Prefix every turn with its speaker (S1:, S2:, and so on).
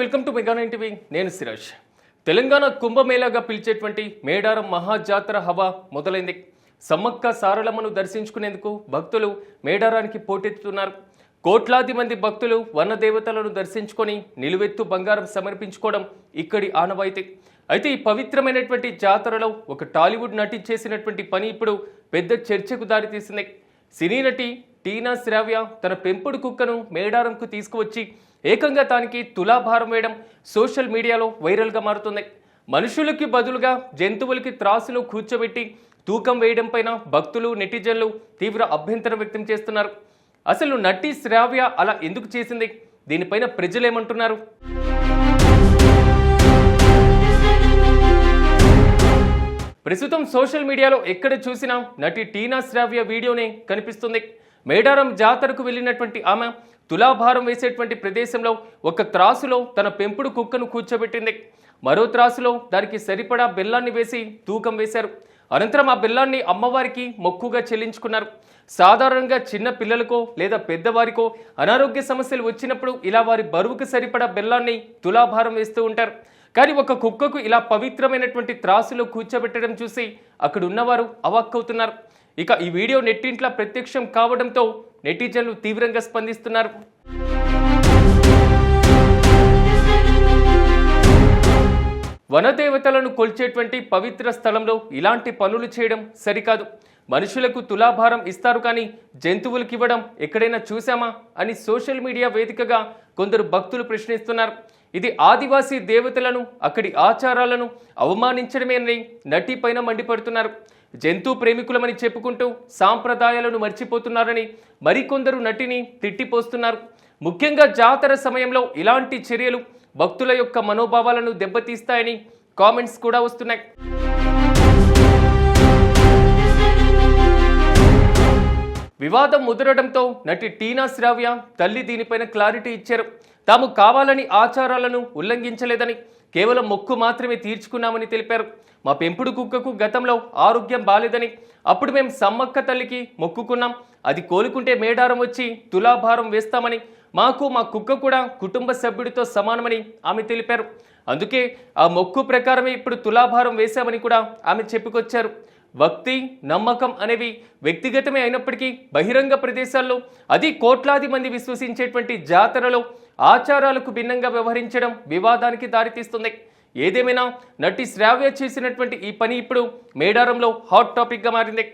S1: Welcome to mega 9 TV. నేను సిరాజ్. తెలంగాణ కుంభమేళాగా పిలిచేటువంటి మేడారం మహాజాతర హవా మొదలైంది. సమ్మక్క సారలమ్మను దర్శించుకునేందుకు భక్తులు మేడారానికి పోటెత్తుతున్నారు. కోట్లాది మంది భక్తులు వనదేవతలను దర్శించుకొని నిలువెత్తు బంగారం సమర్పించుకోవడం ఇక్కడి ఆనవాయితీ. అయితే ఈ పవిత్రమైనటువంటి జాతరలో ఒక టాలీవుడ్ నటి చేసినటువంటి పని ఇప్పుడు పెద్ద చర్చకు దారితీసింది. సినీ నటి టీనా శ్రావ్య తన పెంపుడు కుక్కను మేడారంకు తీసుకువచ్చి ఏకంగా దానికి తులాభారం వేయడం సోషల్ మీడియాలో వైరల్గా మారుతుంది. మనుషులకి బదులుగా జంతువులకి త్రాసులో కూర్చోబెట్టి తూకం వేయడం పైన భక్తులు నెటిజన్లు తీవ్ర అభ్యంతరం వ్యక్తం చేస్తున్నారు. అసలు నటి శ్రావ్య అలా ఎందుకు చేసింది? దీనిపైన ప్రజలేమంటున్నారు? ప్రస్తుతం సోషల్ మీడియాలో ఎక్కడ చూసినా నటి టీనా శ్రావ్య వీడియోనే కనిపిస్తుంది. మేడారం జాతరకు వెళ్ళినటువంటి ఆమె తులాభారం వేసేటువంటి ప్రదేశంలో ఒక త్రాసులో తన పెంపుడు కుక్కను కూర్చోబెట్టింది. మరో త్రాసులో దానికి సరిపడా బెల్లాన్ని వేసి తూకం వేశారు. అనంతరం ఆ బెల్లాన్ని అమ్మవారికి మొక్కుగా చెల్లించుకున్నారు. సాధారణంగా చిన్న పిల్లలకో లేదా పెద్దవారికో అనారోగ్య సమస్యలు వచ్చినప్పుడు ఇలా వారి బరువుకు సరిపడా బెల్లాన్ని తులాభారం వేస్తూ ఉంటారు. కానీ ఒక కుక్కకు ఇలా పవిత్రమైనటువంటి త్రాసులో కూర్చోబెట్టడం చూసి అక్కడ ఉన్నవారు అవాక్కవుతున్నారు. ఇక ఈ వీడియో నెట్టింట్లా ప్రత్యక్షం కావడంతో నెటిజన్లు తీవ్రంగా స్పందిస్తున్నారు. వనదేవతలను కొల్చేటువంటి పవిత్ర స్థలంలో ఇలాంటి పనులు చేయడం సరికాదు. మనుషులకు తులాభారం ఇస్తారు కానీ జంతువులకు ఇవ్వడం ఎక్కడైనా చూసామా అని సోషల్ మీడియా వేదికగా కొందరు భక్తులు ప్రశ్నిస్తున్నారు. ఇది ఆదివాసీ దేవతలను, అక్కడి ఆచారాలను అవమానించడమేనని నటి పైన మండిపడుతున్నారు. జంతు ప్రేమికులమని చెప్పుకుంటూ సాంప్రదాయాలను మర్చిపోతున్నారని మరికొందరు నటిని తిట్టిపోస్తున్నారు. ముఖ్యంగా జాతర సమయంలో ఇలాంటి చర్యలు భక్తుల యొక్క మనోభావాలను దెబ్బతీస్తాయని కామెంట్స్ కూడా వస్తున్నాయి. వివాదం ముదరడంతో నటి టీనా శ్రావ్య తల్లి దీనిపైన క్లారిటీ ఇచ్చారు. తాము కావాలని ఆచారాలను ఉల్లంఘించలేదని, కేవలం మొక్కు మాత్రమే తీర్చుకున్నామని తెలిపారు. మా పెంపుడు కుక్కకు గతంలో ఆరోగ్యం బాలేదని, అప్పుడు మేము సమ్మక్క తల్లికి మొక్కుకున్నాం. అది కోలుకుంటే మేడారం వచ్చి తులాభారం వేస్తామని, మాకు మా కుక్క కూడా కుటుంబ సభ్యుడితో సమానమని ఆమె తెలిపారు. అందుకే ఆ మొక్కు ప్రకారమే ఇప్పుడు తులాభారం వేశామని కూడా ఆమె చెప్పుకొచ్చారు. భక్తి, నమ్మకం అనేవి వ్యక్తిగతమే అయినప్పటికీ బహిరంగ ప్రదేశాల్లో, అది కోట్లాది మంది విశ్వసించేటువంటి జాతరలో ఆచారాలకు భిన్నంగా వ్యవహరించడం వివాదానికి దారితీస్తుంది. ఏదేమైనా నటి శ్రావ్య చేసినటువంటి ఈ పని ఇప్పుడు మేడారంలో హాట్ టాపిక్గా మారింది.